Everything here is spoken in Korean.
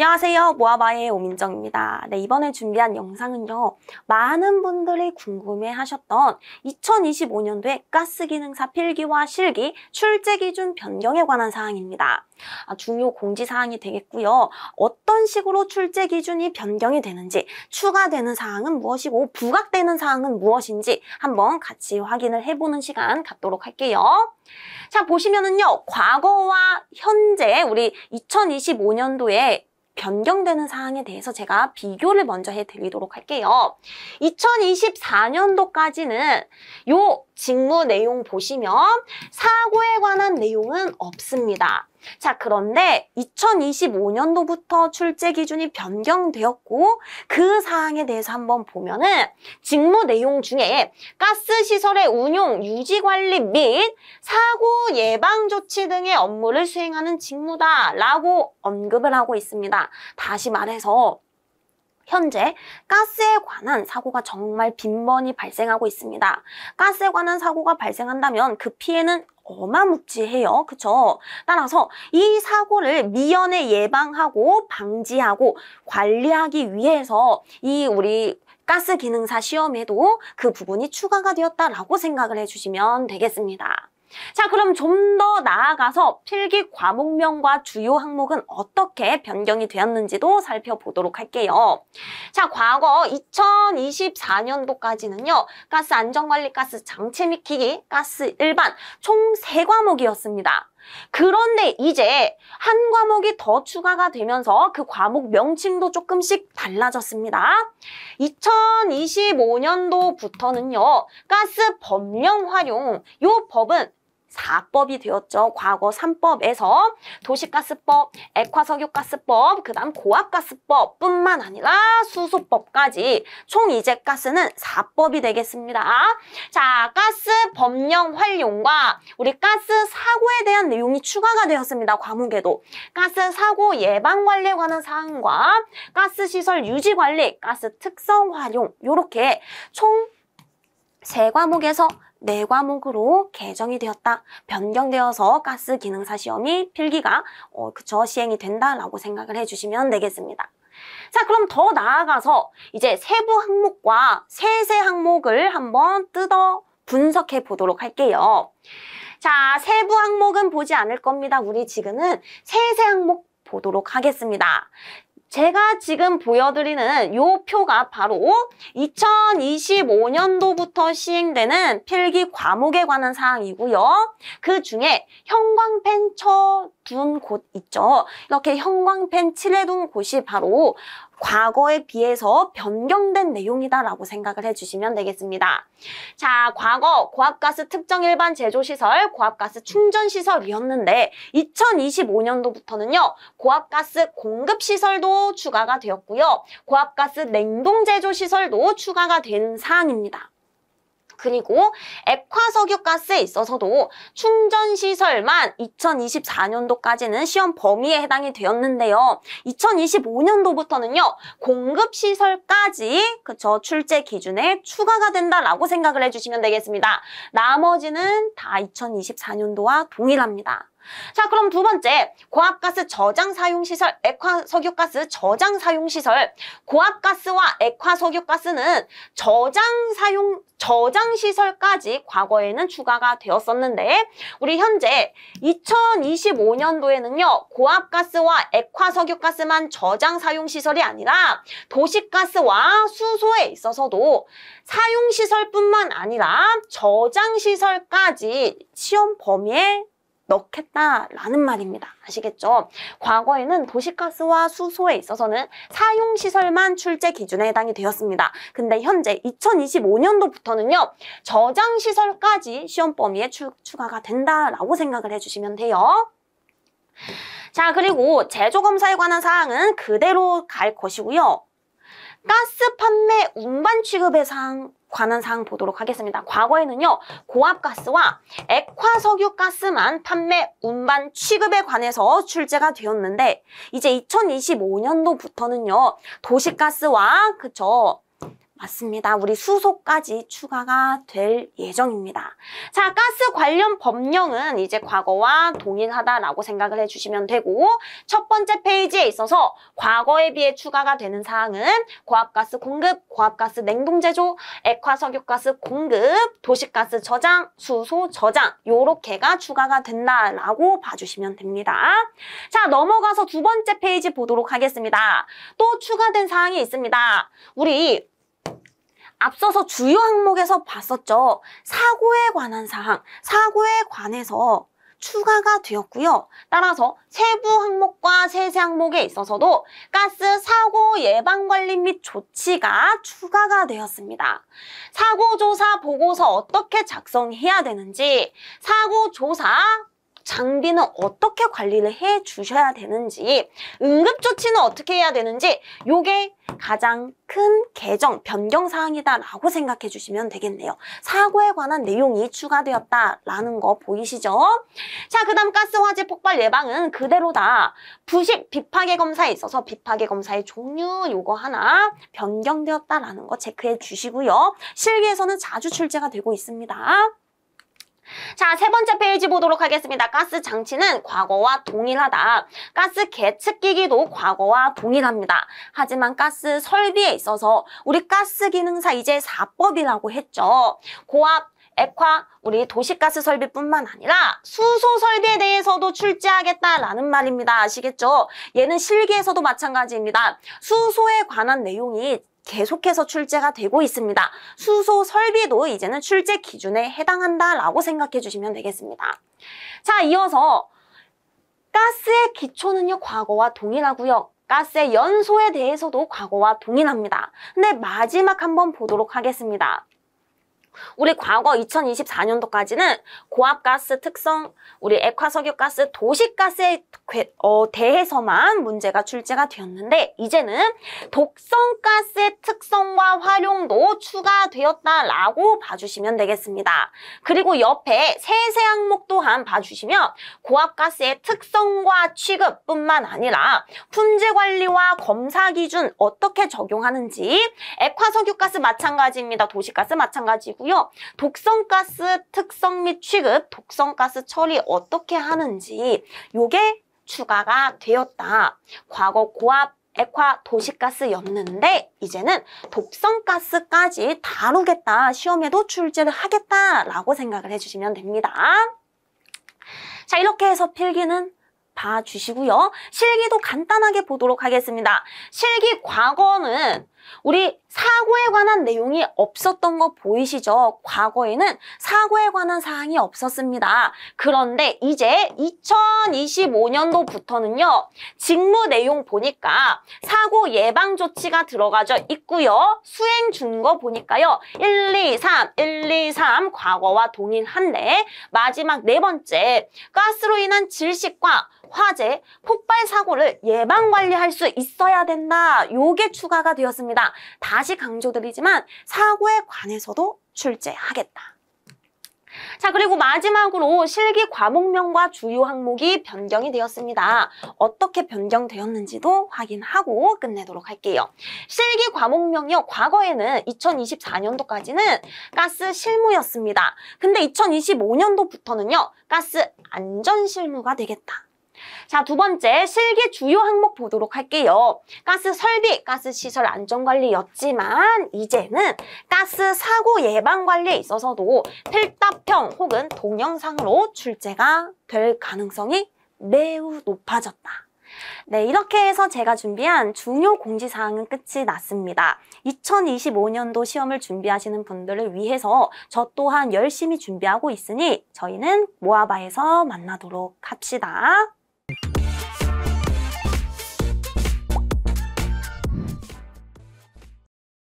안녕하세요. 모아바의 오민정입니다. 네, 이번에 준비한 영상은요. 많은 분들이 궁금해하셨던 2025년도에 가스기능사 필기와 실기 출제기준 변경에 관한 사항입니다. 중요 공지사항이 되겠고요. 어떤 식으로 출제기준이 변경이 되는지, 추가되는 사항은 무엇이고 부각되는 사항은 무엇인지 한번 같이 확인을 해보는 시간 갖도록 할게요. 자, 보시면은요. 과거와 현재 우리 2025년도에 변경되는 사항에 대해서 제가 비교를 먼저 해드리도록 할게요. 2024년도까지는 요 직무 내용 보시면 사고에 관한 내용은 없습니다. 자, 그런데 2025년도부터 출제 기준이 변경되었고 그 사항에 대해서 한번 보면은 직무 내용 중에 가스 시설의 운용, 유지 관리 및 사고 예방 조치 등의 업무를 수행하는 직무다라고 언급을 하고 있습니다. 다시 말해서 현재 가스에 관한 사고가 정말 빈번히 발생하고 있습니다. 가스에 관한 사고가 발생한다면 그 피해는 어마무지해요. 그쵸? 따라서 이 사고를 미연에 예방하고 방지하고 관리하기 위해서 이 우리 가스 기능사 시험에도 그 부분이 추가가 되었다라고 생각을 해주시면 되겠습니다. 자, 그럼 좀 더 나아가서 필기 과목명과 주요 항목은 어떻게 변경이 되었는지도 살펴보도록 할게요. 자, 과거 2024년도까지는요. 가스 안전관리, 가스 장치 및 기기, 가스 일반 총 3과목이었습니다. 그런데 이제 한 과목이 더 추가가 되면서 그 과목 명칭도 조금씩 달라졌습니다. 2025년도부터는요. 가스 법령 활용, 요 법은 4법이 되었죠. 과거 3법에서 도시가스법, 액화석유가스법, 그 다음 고압가스법 뿐만 아니라 수소법까지 총 이제 가스는 4법이 되겠습니다. 자, 가스 법령 활용과 우리 가스 사고에 대한 내용이 추가가 되었습니다. 과목에도. 가스 사고 예방 관리에 관한 사항과 가스 시설 유지 관리, 가스 특성 활용 요렇게 총 3과목에서 4과목으로 개정이 되었다. 변경되어서 가스 기능사 시험이 필기가 시행이 된다라고 생각을 해주시면 되겠습니다. 자, 그럼 더 나아가서 이제 세부 항목과 세세 항목을 한번 뜯어 분석해 보도록 할게요. 자, 세부 항목은 보지 않을 겁니다. 우리 지금은 세세 항목 보도록 하겠습니다. 제가 지금 보여드리는 요 표가 바로 2025년도부터 시행되는 필기 과목에 관한 사항이고요. 그 중에 형광펜 쳐둔 곳 있죠. 이렇게 형광펜 칠해둔 곳이 바로 과거에 비해서 변경된 내용이다라고 생각을 해주시면 되겠습니다. 자, 과거 고압가스 특정 일반 제조시설, 고압가스 충전시설이었는데 2025년도부터는요. 고압가스 공급시설도 추가가 되었고요. 고압가스 냉동제조시설도 추가가 된 사항입니다. 그리고 액화석유가스에 있어서도 충전시설만 2024년도까지는 시험 범위에 해당이 되었는데요. 2025년도부터는요. 공급시설까지 출제 기준에 추가가 된다라고 생각을 해주시면 되겠습니다. 나머지는 다 2024년도와 동일합니다. 자, 그럼 두 번째, 고압가스 저장 사용시설, 액화석유가스 저장 사용시설. 고압가스와 액화석유가스는 저장시설까지 과거에는 추가가 되었었는데, 우리 현재 2025년도에는요, 고압가스와 액화석유가스만 저장 사용시설이 아니라 도시가스와 수소에 있어서도 사용시설뿐만 아니라 저장시설까지 시험 범위에 넣겠다라는 말입니다. 아시겠죠? 과거에는 도시가스와 수소에 있어서는 사용시설만 출제 기준에 해당이 되었습니다. 근데 현재 2025년도부터는요. 저장시설까지 시험 범위에 추가가 된다라고 생각을 해주시면 돼요. 자, 그리고 제조검사에 관한 사항은 그대로 갈 것이고요. 가스 판매 운반 취급에 관한 사항 보도록 하겠습니다. 과거에는요. 고압가스와 액화석유가스만 판매, 운반, 취급에 관해서 출제가 되었는데 이제 2025년도부터는요. 도시가스와 맞습니다. 우리 수소까지 추가가 될 예정입니다. 자, 가스 관련 법령은 이제 과거와 동일하다라고 생각을 해주시면 되고, 첫 번째 페이지에 있어서 과거에 비해 추가가 되는 사항은 고압가스 공급, 고압가스 냉동제조, 액화석유가스 공급, 도시가스 저장, 수소 저장 요렇게가 추가가 된다라고 봐주시면 됩니다. 자, 넘어가서 두 번째 페이지 보도록 하겠습니다. 또 추가된 사항이 있습니다. 우리 앞서서 주요 항목에서 봤었죠. 사고에 관한 사항, 사고에 관해서 추가가 되었고요. 따라서 세부 항목과 세세 항목에 있어서도 가스 사고 예방 관리 및 조치가 추가가 되었습니다. 사고 조사 보고서 어떻게 작성해야 되는지, 사고 조사 장비는 어떻게 관리를 해 주셔야 되는지, 응급조치는 어떻게 해야 되는지, 요게 가장 큰 개정, 변경 사항이다라고 생각해 주시면 되겠네요. 사고에 관한 내용이 추가되었다라는 거 보이시죠? 자, 그 다음 가스 화재 폭발 예방은 그대로다. 부식 비파괴 검사에 있어서 비파괴 검사의 종류 요거 하나 변경되었다라는 거 체크해 주시고요. 실기에서는 자주 출제가 되고 있습니다. 자, 세 번째 페이지 보도록 하겠습니다. 가스 장치는 과거와 동일하다. 가스 계측기기도 과거와 동일합니다. 하지만 가스 설비에 있어서 우리 가스 기능사 이제 4법이라고 했죠. 고압, 액화, 우리 도시가스 설비뿐만 아니라 수소 설비에 대해서도 출제하겠다라는 말입니다. 아시겠죠? 얘는 실기에서도 마찬가지입니다. 수소에 관한 내용이 계속해서 출제가 되고 있습니다. 수소 설비도 이제는 출제 기준에 해당한다라고 생각해 주시면 되겠습니다. 자, 이어서 가스의 기초는요, 과거와 동일하고요. 가스의 연소에 대해서도 과거와 동일합니다. 근데 마지막 한번 보도록 하겠습니다. 우리 과거 2024년도까지는 고압가스 특성, 우리 액화석유가스, 도시가스에 대해서만 문제가 출제가 되었는데, 이제는 독성가스의 특성과 활용도 추가되었다라고 봐주시면 되겠습니다. 그리고 옆에 세세 항목 또한 봐주시면 고압가스의 특성과 취급뿐만 아니라 품질관리와 검사 기준 어떻게 적용하는지, 액화석유가스 마찬가지입니다. 도시가스 마찬가지고 독성가스 특성 및 취급, 독성가스 처리 어떻게 하는지 요게 추가가 되었다. 과거 고압, 액화, 도시가스였는데 이제는 독성가스까지 다루겠다. 시험에도 출제를 하겠다라고 생각을 해주시면 됩니다. 자, 이렇게 해서 필기는 봐주시고요. 실기도 간단하게 보도록 하겠습니다. 실기 과거는 우리 사고에 관한 내용이 없었던 거 보이시죠? 과거에는 사고에 관한 사항이 없었습니다. 그런데 이제 2025년도부터는요. 직무 내용 보니까 사고 예방 조치가 들어가져 있고요. 수행 준거 보니까요. 1, 2, 3 과거와 동일한데, 마지막 네 번째 가스로 인한 질식과 화재, 폭발 사고를 예방 관리할 수 있어야 된다. 요게 추가가 되었습니다. 다시 강조드리지만 사고에 관해서도 출제하겠다. 자, 그리고 마지막으로 실기 과목명과 주요 항목이 변경이 되었습니다. 어떻게 변경되었는지도 확인하고 끝내도록 할게요. 실기 과목명이요. 과거에는 2024년도까지는 가스 실무였습니다. 근데 2025년도부터는요. 가스 안전 실무가 되겠다. 자, 두 번째 실기 주요 항목 보도록 할게요. 가스 설비, 가스 시설 안전관리였지만 이제는 가스 사고 예방 관리에 있어서도 필답형 혹은 동영상으로 출제가 될 가능성이 매우 높아졌다. 네, 이렇게 해서 제가 준비한 중요 공지사항은 끝이 났습니다. 2025년도 시험을 준비하시는 분들을 위해서 저 또한 열심히 준비하고 있으니 저희는 모아바에서 만나도록 합시다.